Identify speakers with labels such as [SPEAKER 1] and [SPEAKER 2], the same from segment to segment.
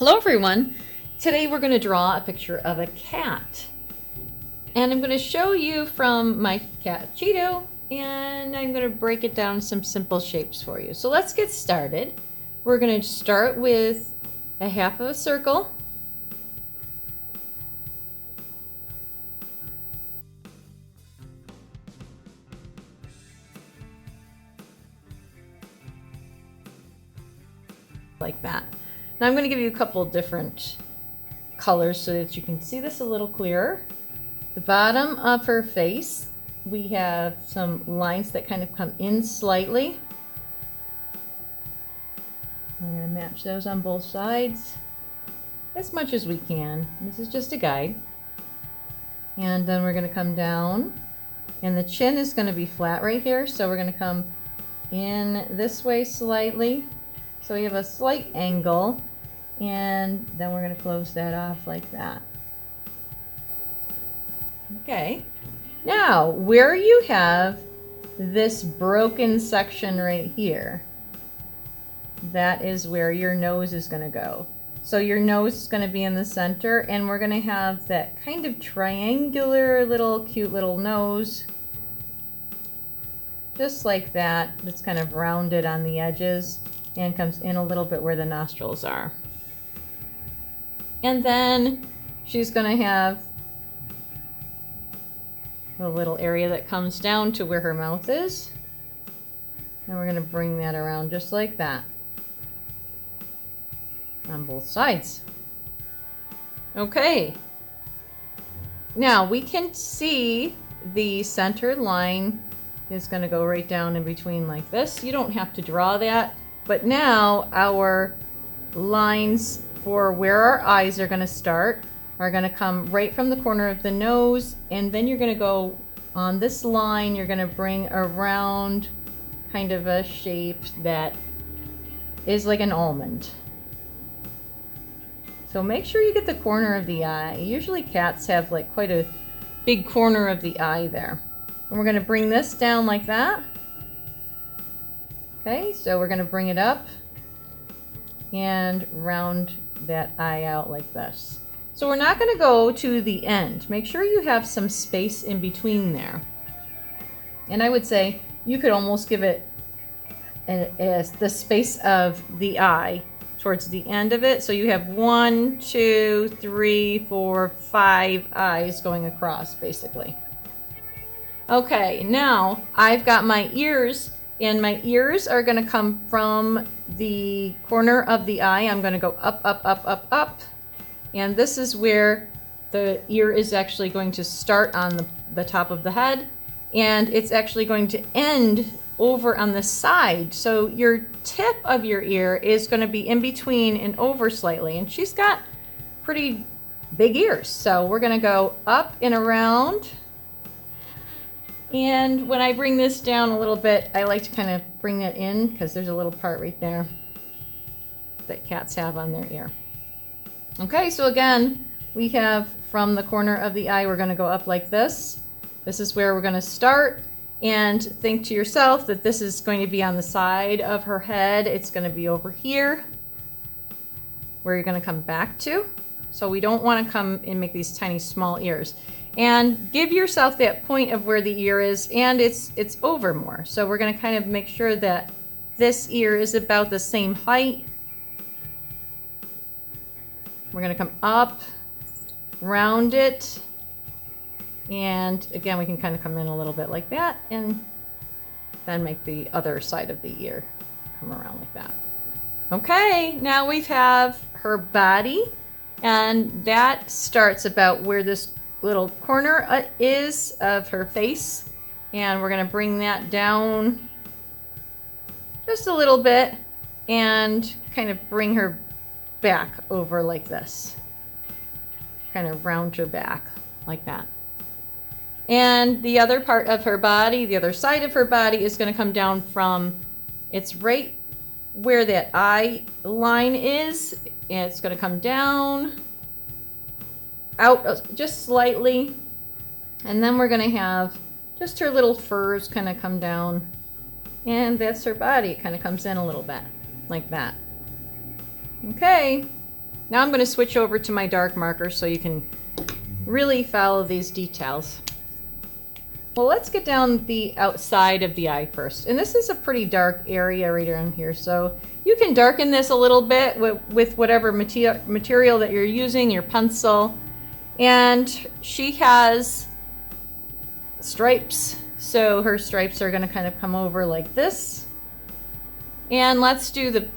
[SPEAKER 1] Hello everyone! Today we're going to draw a picture of a cat. And I'm going to show you from my cat Cheeto, and I'm going to break it down some simple shapes for you. So let's get started. We're going to start with a half of a circle. Like that. Now I'm going to give you a couple different colors so that you can see this a little clearer. The bottom of her face, we have some lines that kind of come in slightly. We're going to match those on both sides as much as we can. This is just a guide. And then we're going to come down, and the chin is going to be flat right here, so we're going to come in this way slightly. So we have a slight angle, and then we're going to close that off like that. Okay, now where you have this broken section right here, that is where your nose is going to go. So your nose is going to be in the center, and we're going to have that kind of triangular little cute little nose, just like that. It's kind of rounded on the edges and comes in a little bit where the nostrils are. And then she's going to have a little area that comes down to where her mouth is. And we're going to bring that around just like that on both sides. Okay. Now we can see the centered line is going to go right down in between like this. You don't have to draw that. But now our lines for where our eyes are going to start are going to come right from the corner of the nose, and then you're going to go on this line, you're going to bring around kind of a shape that is like an almond. So make sure you get the corner of the eye. Usually cats have like quite a big corner of the eye there. And we're going to bring this down like that. Okay, so we're going to bring it up and round that eye out like this. So we're not going to go to the end. Make sure you have some space in between there. And I would say you could almost give it as the space of the eye towards the end of it. So you have 1, 2, 3, 4, 5 eyes going across basically. Okay, now I've got my ears. And my ears are going to come from the corner of the eye. I'm going to go up, up, up, up, up. And this is where the ear is actually going to start on the top of the head. And it's actually going to end over on the side. So your tip of your ear is going to be in between and over slightly. And she's got pretty big ears. So we're going to go up and around. And when I bring this down a little bit, I like to kind of bring that in because there's a little part right there that cats have on their ear. Okay, so again, we have from the corner of the eye, we're going to go up like this. This is where we're going to start, and think to yourself that this is going to be on the side of her head. It's going to be over here where you're going to come back to. So we don't want to come and make these tiny small ears. And give yourself that point of where the ear is, and it's over more. So we're going to kind of make sure that this ear is about the same height. We're going to come up, round it, and again we can kind of come in a little bit like that, and then make the other side of the ear come around like that. Okay, now we have her body, and that starts about where this little corner is of her face, and we're going to bring that down just a little bit and kind of bring her back over like this, kind of round her back like that. And the other part of her body, the other side of her body, is going to come down from, it's right where that eye line is, and it's going to come down out just slightly, and then we're going to have just her little furs kind of come down, and that's her body. It kind of comes in a little bit like that. Okay, Now I'm going to switch over to my dark marker so you can really follow these details. Well, let's get down the outside of the eye first. And this is a pretty dark area right around here. So you can darken this a little bit with whatever material that you're using, your pencil. And she has stripes. So her stripes are going to kind of come over like this. And let's do the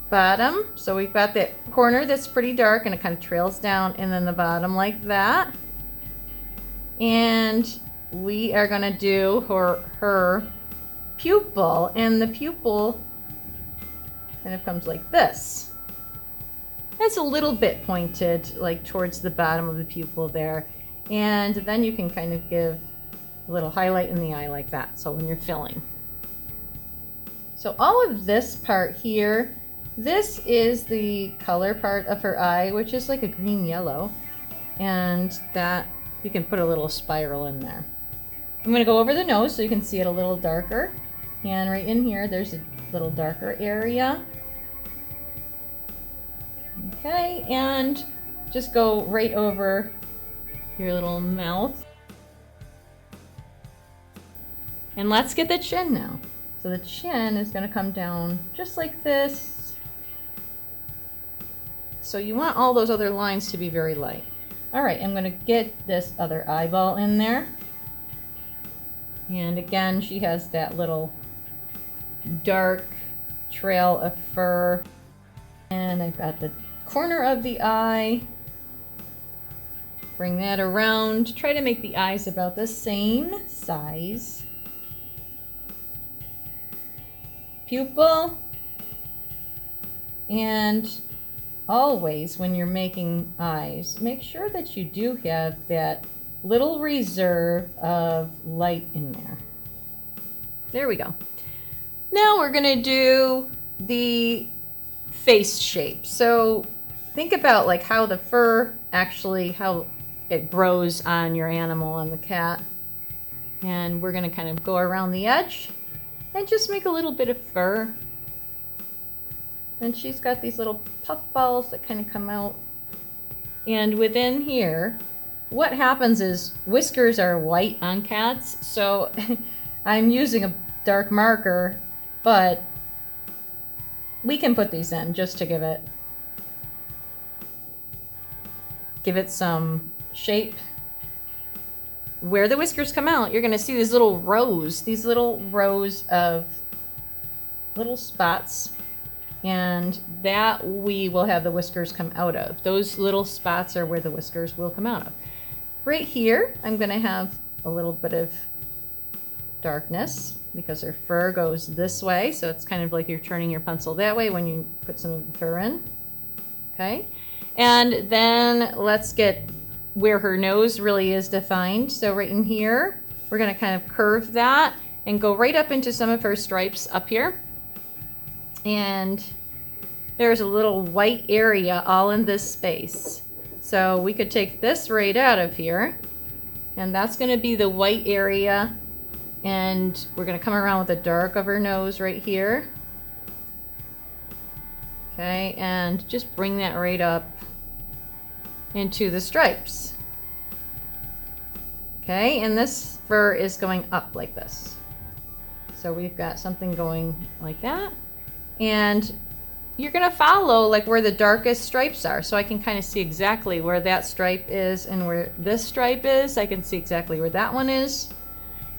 [SPEAKER 1] bottom. So we've got that corner that's pretty dark and it kind of trails down, and then the bottom like that. And we are going to do her pupil, and the pupil kind of comes like this. It's a little bit pointed like towards the bottom of the pupil there, and then you can kind of give a little highlight in the eye like that, so when you're filling. So all of this part here, this is the color part of her eye, which is like a green yellow, and that you can put a little spiral in there. I'm going to go over the nose so you can see it a little darker. And right in here, there's a little darker area. Okay, and just go right over your little mouth. And let's get the chin now. So the chin is going to come down just like this. So you want all those other lines to be very light. All right, I'm going to get this other eyeball in there. And again, she has that little dark trail of fur. And I've got the corner of the eye. Bring that around. Try to make the eyes about the same size. Pupil. And always when you're making eyes, make sure that you do have that little reserve of light in there. There we go. Now we're gonna do the face shape. So think about like how the fur actually, how it grows on your animal, on the cat. And we're gonna kind of go around the edge and just make a little bit of fur. And she's got these little puff balls that kind of come out. And within here, what happens is whiskers are white on cats, so I'm using a dark marker, but we can put these in just to give it some shape. Where the whiskers come out, you're gonna see these little rows of little spots, and that we will have the whiskers come out of. Those little spots are where the whiskers will come out of. Right here, I'm gonna have a little bit of darkness because her fur goes this way, so it's kind of like you're turning your pencil that way when you put some of the fur in. Okay, and then let's get where her nose really is defined. So right in here, we're gonna kind of curve that and go right up into some of her stripes up here. And there's a little white area all in this space. So we could take this right out of here, and that's gonna be the white area. And we're gonna come around with the dark of her nose right here. Okay, and just bring that right up into the stripes. Okay, and this fur is going up like this. So we've got something going like that. And you're gonna follow like where the darkest stripes are. So I can kind of see exactly where that stripe is and where this stripe is. I can see exactly where that one is.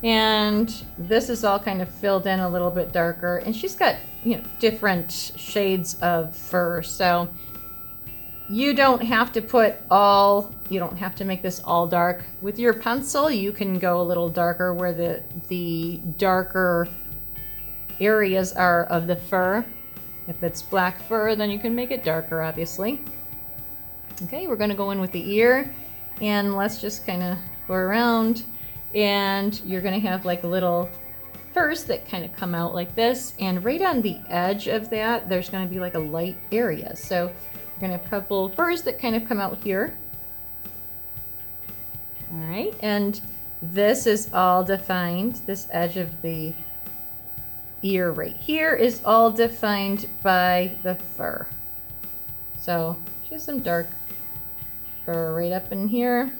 [SPEAKER 1] And this is all kind of filled in a little bit darker. And she's got, you know, different shades of fur. So you don't have to you don't have to make this all dark. With your pencil, you can go a little darker where the darker areas are of the fur. If it's black fur, then you can make it darker, obviously. Okay, we're gonna go in with the ear, and let's just kind of go around, and you're gonna have like little furs that kind of come out like this, and right on the edge of that, there's gonna be like a light area. So we're gonna have a couple furs that kind of come out here. All right, and this is all defined. This edge of the ear right here is all defined by the fur. So She has some dark fur right up in here.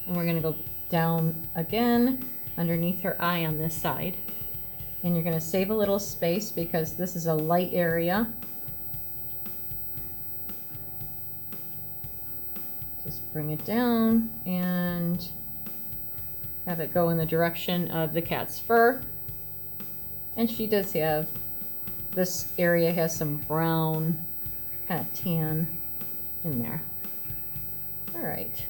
[SPEAKER 1] And we're gonna go down again underneath her eye on this side. And you're gonna save a little space because this is a light area. Just bring it down and have it go in the direction of the cat's fur. And she does have, this area has some brown, kind of tan in there. All right.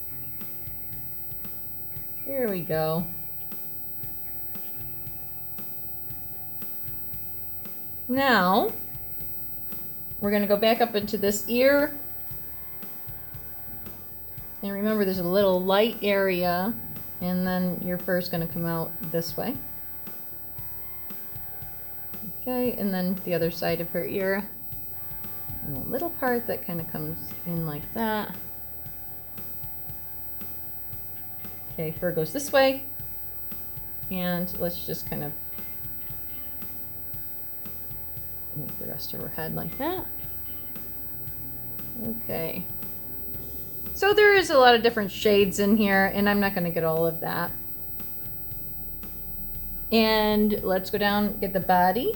[SPEAKER 1] Here we go. Now, we're going to go back up into this ear. And remember, there's a little light area, and then your fur is going to come out this way. Okay, and then the other side of her ear. And a little part that kind of comes in like that. Okay, fur goes this way. And let's just kind of make the rest of her head like that. Okay. So there is a lot of different shades in here, and I'm not going to get all of that. And let's go down, get the body.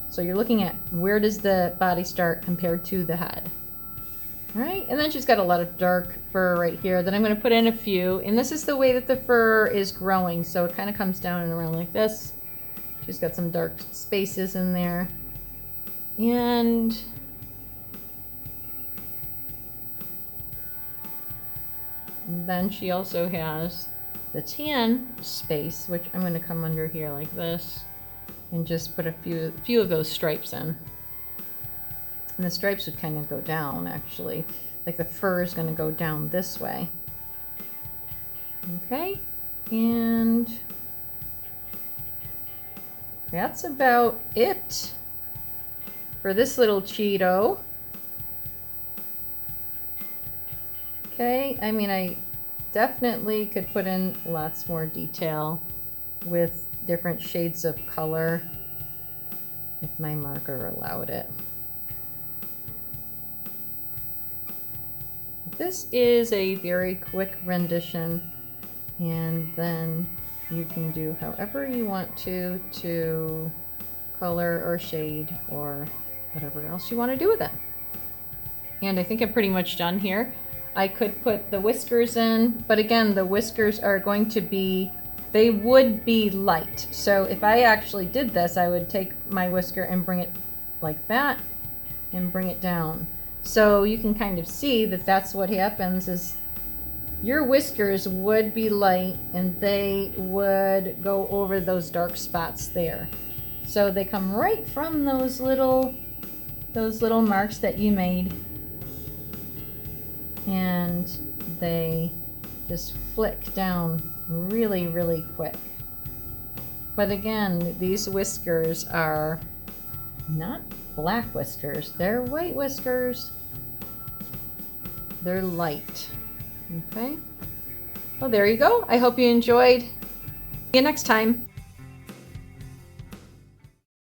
[SPEAKER 1] So you're looking at where does the body start compared to the head. All right, and then she's got a lot of dark fur right here that I'm going to put in a few. And this is the way that the fur is growing, so it kind of comes down and around like this. She's got some dark spaces in there. And then she also has the tan space, which I'm going to come under here like this and just put a few of those stripes in. And the stripes would kind of go down, actually. Like the fur is going to go down this way. Okay, and that's about it for this little Cheeto. Okay, I mean, I definitely could put in lots more detail with different shades of color if my marker allowed it. This is a very quick rendition, and then you can do however you want to color or shade or whatever else you want to do with it. And I think I'm pretty much done here. I could put the whiskers in, but again, the whiskers are going to be, they would be light. So if I actually did this, I would take my whisker and bring it like that and bring it down. So you can kind of see that that's what happens is your whiskers would be light and they would go over those dark spots there. So they come right from those little marks that you made, and they just flick down really, really quick. But again, these whiskers are not black whiskers, they're white whiskers. They're light. Okay. Well, there you go. I hope you enjoyed. See you next time.